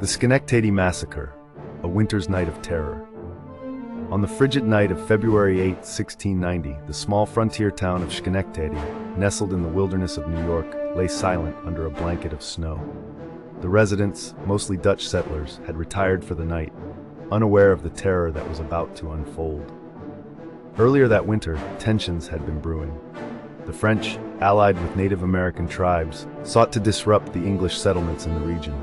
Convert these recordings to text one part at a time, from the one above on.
The Schenectady Massacre, a winter's night of terror. On the frigid night of February 8, 1690, the small frontier town of Schenectady, nestled in the wilderness of New York, lay silent under a blanket of snow. The residents, mostly Dutch settlers, had retired for the night, unaware of the terror that was about to unfold. Earlier that winter, tensions had been brewing. The French, allied with Native American tribes, sought to disrupt the English settlements in the region.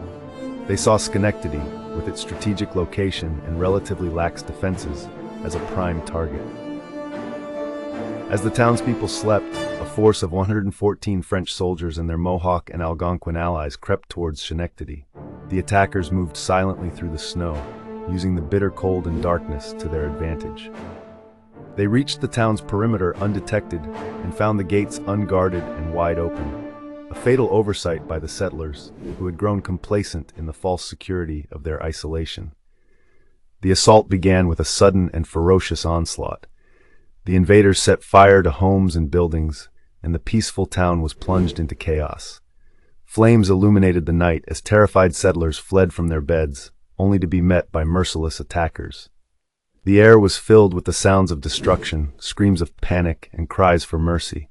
They saw Schenectady, with its strategic location and relatively lax defenses, as a prime target. As the townspeople slept, a force of 114 French soldiers and their Mohawk and Algonquin allies crept towards Schenectady. The attackers moved silently through the snow, using the bitter cold and darkness to their advantage. They reached the town's perimeter undetected and found the gates unguarded and wide open, a fatal oversight by the settlers, who had grown complacent in the false security of their isolation. The assault began with a sudden and ferocious onslaught. The invaders set fire to homes and buildings, and the peaceful town was plunged into chaos. Flames illuminated the night as terrified settlers fled from their beds, only to be met by merciless attackers. The air was filled with the sounds of destruction, screams of panic, and cries for mercy.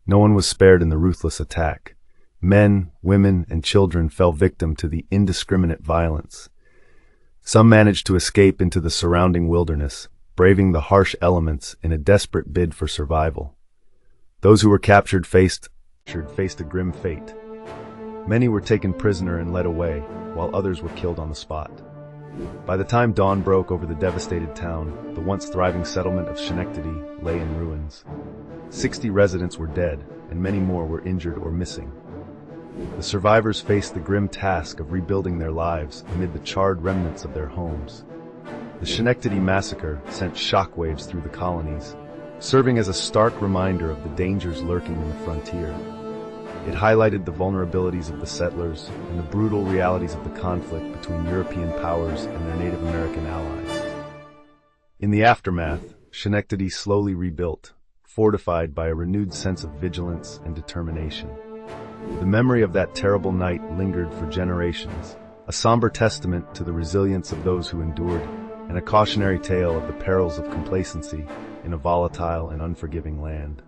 No one was spared in the ruthless attack. Men, women, and children fell victim to the indiscriminate violence. Some managed to escape into the surrounding wilderness, braving the harsh elements in a desperate bid for survival. Those who were captured faced a grim fate. Many were taken prisoner and led away, while others were killed on the spot. By the time dawn broke over the devastated town, the once thriving settlement of Schenectady lay in ruins. 60 residents were dead, and many more were injured or missing. The survivors faced the grim task of rebuilding their lives amid the charred remnants of their homes. The Schenectady Massacre sent shockwaves through the colonies, serving as a stark reminder of the dangers lurking in the frontier. It highlighted the vulnerabilities of the settlers and the brutal realities of the conflict between European powers and their Native American allies. In the aftermath, Schenectady slowly rebuilt, fortified by a renewed sense of vigilance and determination. The memory of that terrible night lingered for generations, a somber testament to the resilience of those who endured, and a cautionary tale of the perils of complacency in a volatile and unforgiving land.